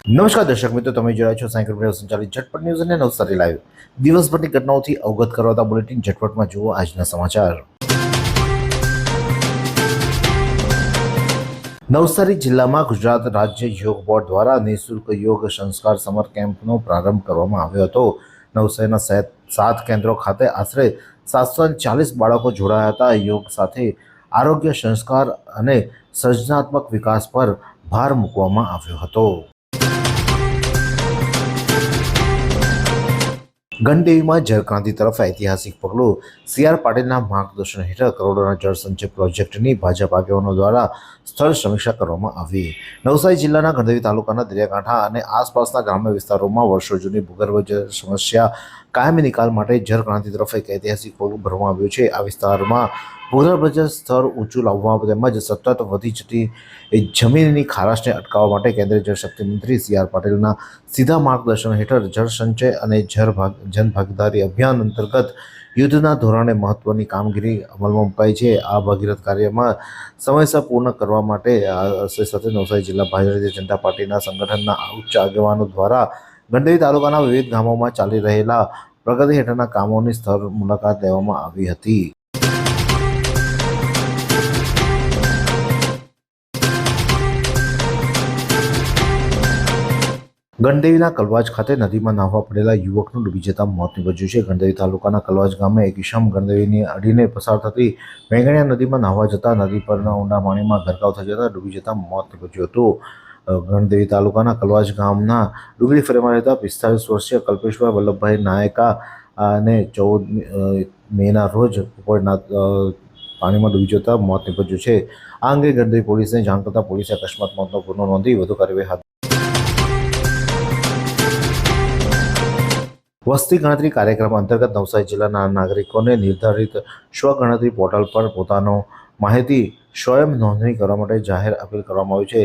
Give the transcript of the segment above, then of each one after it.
નમસ્કાર દર્શક મિત્રો, તમે જોઈ રહ્યા છો સાયકલ પ્રેસ સંચાલિત ઝટપટ ન્યૂઝ અને નવસારી લાઈવ. દિવસભરની ઘટનાઓથી અવગત કરાવતા બુલેટિન ઝટપટમાં જુઓ આજના સમાચાર. નવસારી જિલ્લામાં ગુજરાત રાજ્ય યોગ બોર્ડ દ્વારા નિઃશુલ્ક યોગ સંસ્કાર સમર કેમ્પનો પ્રારંભ કરવામાં આવ્યો હતો. નવસારીના 7 કેન્દ્રો ખાતે આશરે 740 બાળકો જોડાયા હતા. યોગ સાથે આરોગ્ય, સંસ્કાર અને સર્જનાત્મક વિકાસ પર ભાર મૂકવામાં આવ્યો હતો. ગણદેવીમાં જળક્રાંતિ તરફ ઐતિહાસિક પગલું. સી.આર. પાટીલના માર્ગદર્શન હેઠળ કરોડોના જળસંચય પ્રોજેક્ટની ભાજપ આગેવાનો દ્વારા સ્થળ સમીક્ષા કરવામાં આવી. નવસારી જિલ્લાના ગણદેવી તાલુકાના દરિયાકાંઠા અને આસપાસના ગ્રામ્ય વિસ્તારોમાં વર્ષો જૂની ભૂગર્ભ જળ સમસ્યા કાયમી નિકાલ માટે જળક્રાંતિ તરફ એક ઐતિહાસિક પગલું ભરવામાં આવ્યું છે. આ વિસ્તારમાં ભૂગર્ભ જળ સ્તર ઊંચું લાવવા તેમજ સતત વધી જતી જમીનની ખારાશને અટકાવવા માટે કેન્દ્રીય જળશક્તિ મંત્રી સી.આર. પાટીલના સીધા માર્ગદર્શન હેઠળ જળસંચય અને જનભાગીદારી અભિયાન અંતર્ગત યુદ્ધના ધોરણે મહત્વની કામગીરી અમલમાં મુકાઈ છે. આ ભગીરથ કાર્યમાં સમયસર પૂર્ણ કરવા માટે સાથે નવસારી જિલ્લા ભારતીય જનતા પાર્ટીના સંગઠનના ઉચ્ચ આગેવાનો દ્વારા ગણદેવી તાલુકાના વિવિધ ગામોમાં ચાલી રહેલા પ્રગતિ હેઠળના કામોની સ્થળ મુલાકાત લેવામાં આવી હતી. ગણદેવીના કલવાજ ખાતે નદીમાં નાહવા પડેલા યુવકનું ડૂબી જતા મોત નીપજ્યું છે. ગણદેવી તાલુકાના કલવાજ ગામે એક ઈસમ ગણદેવીની અડીને પસાર થતી વેંગણિયા નદીમાં નાહવા જતા નદી પરના ઊંડા પાણીમાં ગરકાવ થઈ જતા ડૂબી જતા મોત નીપજ્યું હતું. ગણદેવી તાલુકાના કલવાજ ગામના ડુંગળી ફળિયામાં રહેતા 45 વર્ષીય કલ્પેશભાઈ વલ્લભભાઈ નાયકા અને 14 મેના રોજ ઉપરના પાણીમાં ડૂબી જતા મોત નીપજ્યું છે. આ અંગે ગણદેવી પોલીસને જાણ કરતા પોલીસે અકસ્માત મોતનો ગુનો નોંધી વધુ કાર્યવાહી હાથ. વસ્તી ગણતરી કાર્યક્રમ અંતર્ગત નવસારી જિલ્લાના નાગરિકોને નિર્ધારિત સ્વગણતરી પોર્ટલ પર પોતાનો માહિતી સ્વયં નોંધણી કરવા માટે જાહેર અપીલ કરવામાં આવી છે.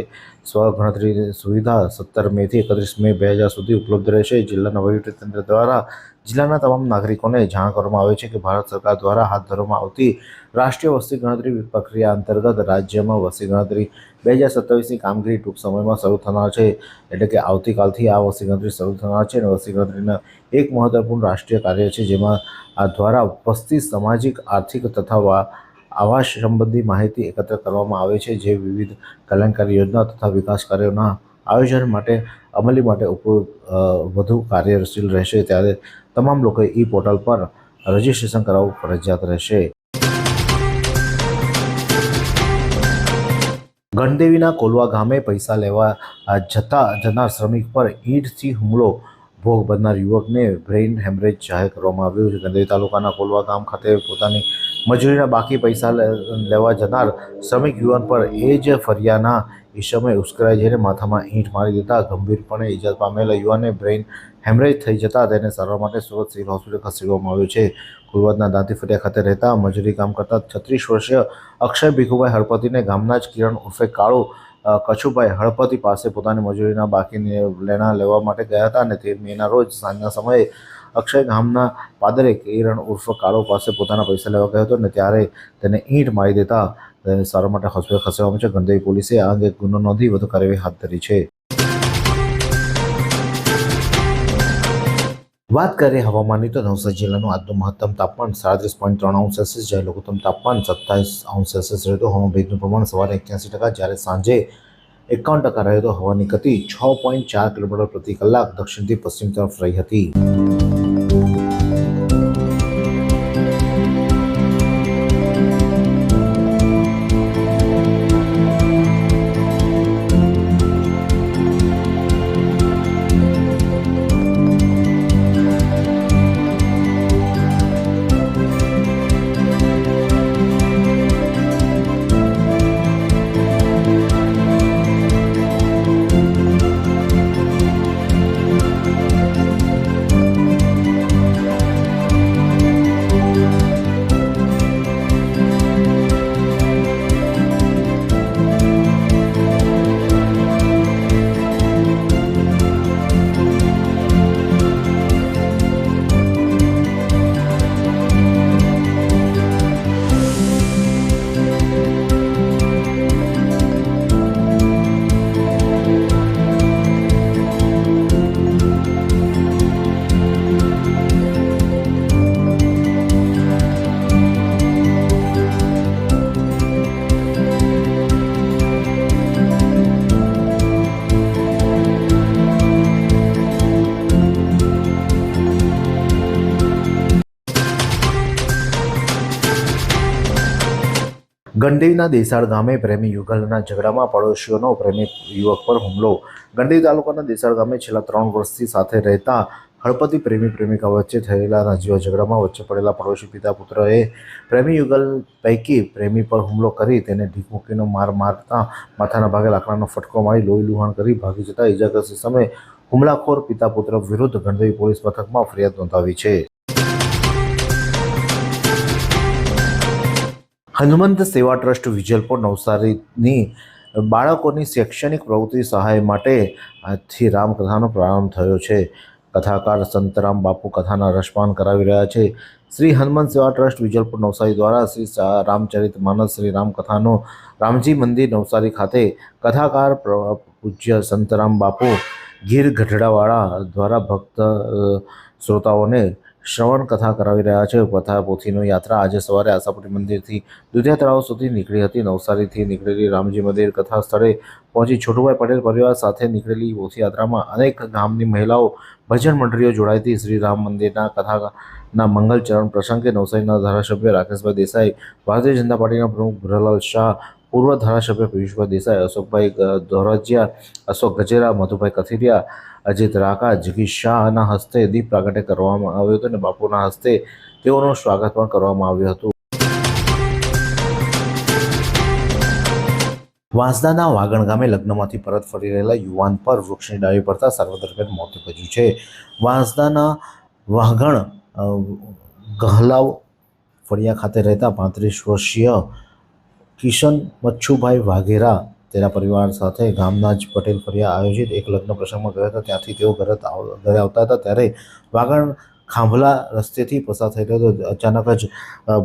સ્વગણતરીની સુવિધા 17 મેથી 31 મે 2000 સુધી ઉપલબ્ધ રહેશે. જિલ્લાના વહીવટીતંત્ર દ્વારા જિલ્લાના તમામ નાગરિકોને જાણ કરવામાં આવે છે કે ભારત સરકાર દ્વારા હાથ ધરવામાં આવતી રાષ્ટ્રીય વસ્તી ગણતરી પ્રક્રિયા અંતર્ગત રાજ્યમાં વસ્તી ગણતરી 2027ની કામગીરી ટૂંક સમયમાં શરૂ થનાર છે. એટલે કે આવતીકાલથી આ વસ્તી ગણતરી શરૂ થનાર છે. અને વસ્તી ગણતરીના એક મહત્વપૂર્ણ રાષ્ટ્રીય કાર્ય છે, જેમાં આ દ્વારા વસ્તી, સામાજિક, આર્થિક તથા આવાસ સંબંધી માહિતી એકત્ર કરવામાં આવે છે, જે વિવિધ કલ્યાણકારી યોજના તથા વિકાસ કાર્યોના આયોજન માટે અમલી માટે વધુ કાર્યશીલ રહેશે. ત્યારે તમામ લોકોએ ઈ પોર્ટલ પર રજીસ્ટ્રેશન કરાવવું ફરજિયાત રહેશે. ગણદેવીના કોલવા ગામે પૈસા લેવા જનાર શ્રમિક પર ઈંટથી હુમલો ભોગ બનનાર યુવકને બ્રેઇન હેમરેજ જાહેર કરવામાં આવ્યું છે. ગણદેવી તાલુકાના કોલવા ગામ ખાતે પોતાની મજૂરીના બાકી પૈસા લેવા જનાર શ્રમિક યુવાન પર એ જ ફરિયાના ઈસમે ઉશ્કેરાઈ જઈને માથામાં ઈંટ મારી દેતા ગંભીરપણે ઈજા પામેલા યુવાનને બ્રેઇન હેમરેજ થઈ જતા તેને સારવાર માટે સુરત સિવિલ હોસ્પિટલ ખસેડવામાં આવ્યો છે. કુલવદના દાંતી ફળિયા ખાતે રહેતા મજૂરી કામ કરતા 36 વર્ષીય અક્ષય ભીખુભાઈ હળપતિને ગામના જ કિરણ ઉર્ફે કાળુ કછુભાઈ હળપતિ પાસે પોતાની મજૂરીના બાકી લેણા લેવા માટે ગયા હતા. અને 13 મેના રોજ સાંજના સમયે અક્ષય ગામના પાદરે કિરણ ઉર્ફ કાળુ પાસે પોતાના પૈસા લેવા ગયો હતો અને ત્યારે તેને ઈંટ મારી દેતા તેને સારવાર માટે હોસ્પિટલ ખસેડવામાં છે. ગણદેવી પોલીસે આ અંગે ગુનો નોંધી વધુ કાર્યવાહી હાથ ધરી છે. વાત કરીએ હવામાનની તો નવસારી જિલ્લાનું આજનું મહત્તમ તાપમાન 37.3°C, જ્યારે લઘુત્તમ તાપમાન 27°C રહ્યું. હવામાં ભેજનું પ્રમાણ સવારે 81%, જ્યારે સાંજે 51% રહ્યું હતો. હવાની ગતિ 6.4 કિલોમીટર પ્રતિ કલાક દક્ષિણથી પશ્ચિમ તરફ રહી હતી. ગંડેવીના દેસાડ ગામે પ્રેમી યુગલના ઝઘડામાં પડોશીઓનો પ્રેમી યુવક પર હુમલો. ગંડેવી તાલુકાના દેસાડ ગામે છેલ્લા 3 વર્ષથી સાથે રહેતા હળપતિ પ્રેમિકા વચ્ચે થયેલા નજીવા ઝઘડામાં વચ્ચે પડેલા પડોશી પિતા પુત્રએ પ્રેમી યુગલ પૈકી પ્રેમી પર હુમલો કરી તેને ઢીક મૂકીને મારતા માથાના ભાગે લાકડાનો ફટકો મારી લોહી લુહાણ કરી ભાગી જતા ઇજાગ્રસ્ત સમયે હુમલાખોર પિતા પુત્ર વિરુદ્ધ ગંડેવી પોલીસ મથકમાં ફરિયાદ નોંધાવી છે. હનુમંત સેવા ટ્રસ્ટ વિજલપોર નવસારીની બાળકોની શૈક્ષણિક પ્રવૃત્તિ સહાય માટે આજથી રામકથાનો પ્રારંભ થયો છે. કથાકાર સંતરામ બાપુ કથાના રસપાન કરાવી રહ્યા છે. શ્રી હનુમંત સેવા ટ્રસ્ટ વિજલપુર નવસારી દ્વારા શ્રી રામચરિત માનસ શ્રી રામકથાનો રામજી મંદિર નવસારી ખાતે કથાકાર પૂજ્ય સંતરામ બાપુ ગીર ગઢડાવાળા દ્વારા ભક્ત શ્રોતાઓને શ્રવણ કથા કરાવી રહ્યા છે. કથા પોથીની યાત્રા આજે સવારે આશાપુરી મંદિરથી દુધિયા તળાવ સુધી નીકળી હતી. નવસારીથી નીકળેલી રામજી મંદિર કથા સ્થળે પહોંચી છોટુભાઈ પટેલ પરિવાર સાથે નીકળેલી પોથી યાત્રામાં અનેક ગામની મહિલાઓ ભજન મંડળીઓ જોડાઈ હતી. શ્રી રામ મંદિરના કથાના મંગલચરણ પ્રસંગે નવસારીના ધારાસભ્ય રાકેશભાઈ દેસાઈ, ભારતીય જનતા પાર્ટીના પ્રમુખ ભુરાલાલ શાહ, પૂર્વ ધારાસભ્ય પિયુષભાઈ દેસાઈ, અશોકભાઈ ધોરાજીયા, અશોક ગજેરા, મધુભાઈ કથિરિયા, અજીત રાકા, જગીશ શાહના હસ્તે દીપ પ્રાગટ્ય કરવામાં આવ્યું હતું અને બાપુના હસ્તે તેઓનું સ્વાગત પણ કરવામાં આવ્યું હતું. વાંસદાના વાગણ ગામે લગ્નમાંથી પરત ફરી રહેલા યુવાન પર વૃક્ષની ડાળી પડતા સારવાર દરમિયાન મોત નીપજ્યું છે. વાંસદાના વાગણ ગહલાવ ફળિયા ખાતે રહેતા 35 વર્ષીય કિશન મચ્છુભાઈ વાઘેરા તેના પરિવાર સાથે ગામના જ પટેલ ફળિયા આયોજિત એક લગ્ન પ્રસંગમાં ગયા હતા. ત્યાંથી તેઓ ઘરે આવતા હતા ત્યારે વાગણ ખાંભલા રસ્તેથી પસાર થઈ રહ્યો હતો. અચાનક જ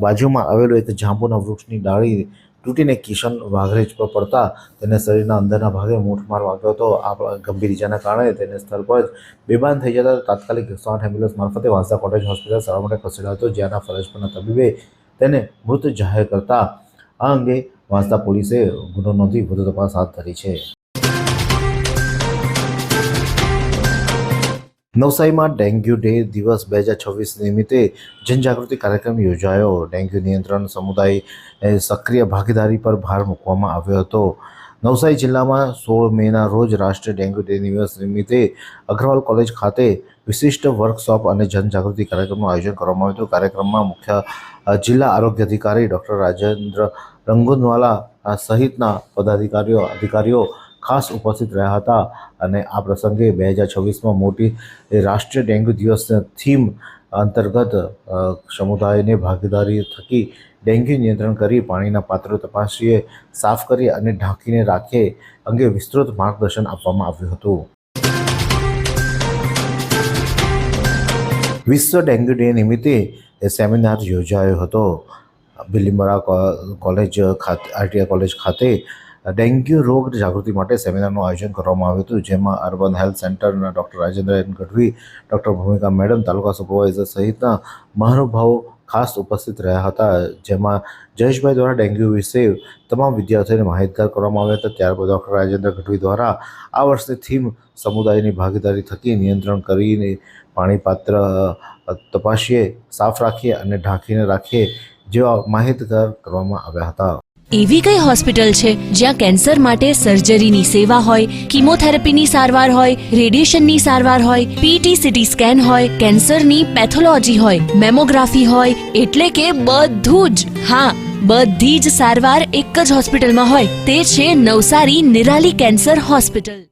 બાજુમાં આવેલું એક જાંબુના વૃક્ષની ડાળી તૂટીને કિશન વાઘરેજ પર પડતા તેને શરીરના અંદરના ભાગે મૂઠમાર વાગ્યો હતો. આ ગંભીર ઇજાના કારણે તેને સ્થળ પર જ બેભાન થઈ જતા તાત્કાલિક 108 એમ્બ્યુલન્સ મારફતે વાંસદા કોટેજ હોસ્પિટલ સારવાર માટે ખસેડાયો હતો, જ્યાંના ફરજ પરના તબીબે તેને મૃત જાહેર કરતા આ અંગે વાંસદા પોલીસે ગુનો નોંધી વધુ તપાસ હાથ ધરી છે. નવસારીમાં ડેન્ગ્યુ ડે દિવસ 2026 નિમિત્તે જનજાગૃતિ કાર્યક્રમ યોજાયો. ડેન્ગ્યુ નિયંત્રણ સમુદાય સક્રિય ભાગીદારી પર ભાર મૂકવામાં આવ્યો હતો. નવસારી જિલ્લામાં 16 મેના રોજ રાષ્ટ્રીય ડેન્ગ્યુ ડે દિવસ નિમિત્તે અગ્રવાલ કોલેજ ખાતે વિશિષ્ટ વર્કશોપ અને જનજાગૃતિ કાર્યક્રમનું આયોજન કરવામાં આવ્યું હતું. કાર્યક્રમમાં મુખ્ય જિલ્લા આરોગ્ય અધિકારી ડૉક્ટર રાજેન્દ્ર રંગુનવાલા સહિતના અધિકારીઓ ખાસ ઉપસ્થિત રહ્યા હતા અને આ પ્રસંગે 2026માં મોટી રાષ્ટ્રીય ડેન્ગ્યુ દિવસના થીમ અંતર્ગત સમુદાયને ભાગીદારી થકી ડેન્ગ્યુ નિયંત્રણ કરી પાણીના પાત્રો તપાસીએ સાફ કરી અને ઢાંકીને રાખે અંગે વિસ્તૃત માર્ગદર્શન આપવામાં આવ્યું હતું. વિશ્વ ડેન્ગ્યુ ડે નિમિત્તે સેમિનાર યોજાયો હતો. બિલીમોરા આરટીઆઈ કોલેજ ખાતે ડેન્ગ્યુ રોગ જાગૃતિ માટે સેમિનારનું આયોજન કરવામાં આવ્યું હતું, જેમાં અર્બન હેલ્થ સેન્ટરના doctor Rajendra N Gadhvi, doctor Bhumika madam, taluka supervisor સહિતના મહાનુભાવો ખાસ ઉપસ્થિત રહ્યા હતા. જેમાં જયેશભાઈ દ્વારા ડેન્ગ્યુ વિશે તમામ વિદ્યાર્થીઓને માહિતગાર કરવામાં આવ્યા હતા. ત્યારબાદ ડૉક્ટર રાજેન્દ્ર ગઢવી દ્વારા આ વર્ષની થીમ સમુદાયની ભાગીદારી થકી નિયંત્રણ કરીને પાણી પાત્ર તપાસીએ, સાફ રાખીએ અને ઢાંકીને રાખીએ જેવા માહિતગાર કરવામાં આવ્યા હતા. એવી કઈ હોસ્પિટલ છે જ્યાં કેન્સર માટે સર્જરીની સેવા હોય, કીમોથેરાપીની સારવાર હોય, રેડિયેશનની સારવાર હોય, પીટી સીટી સ્કેન હોય, કેન્સરની પેથોલોજી હોય, મેમોગ્રાફી હોય, એટલે કે બધું જ. હા, બધી જ સારવાર એક જ હોસ્પિટલમાં હોય. તે છે નવસારી નિરાલી કેન્સર હોસ્પિટલ.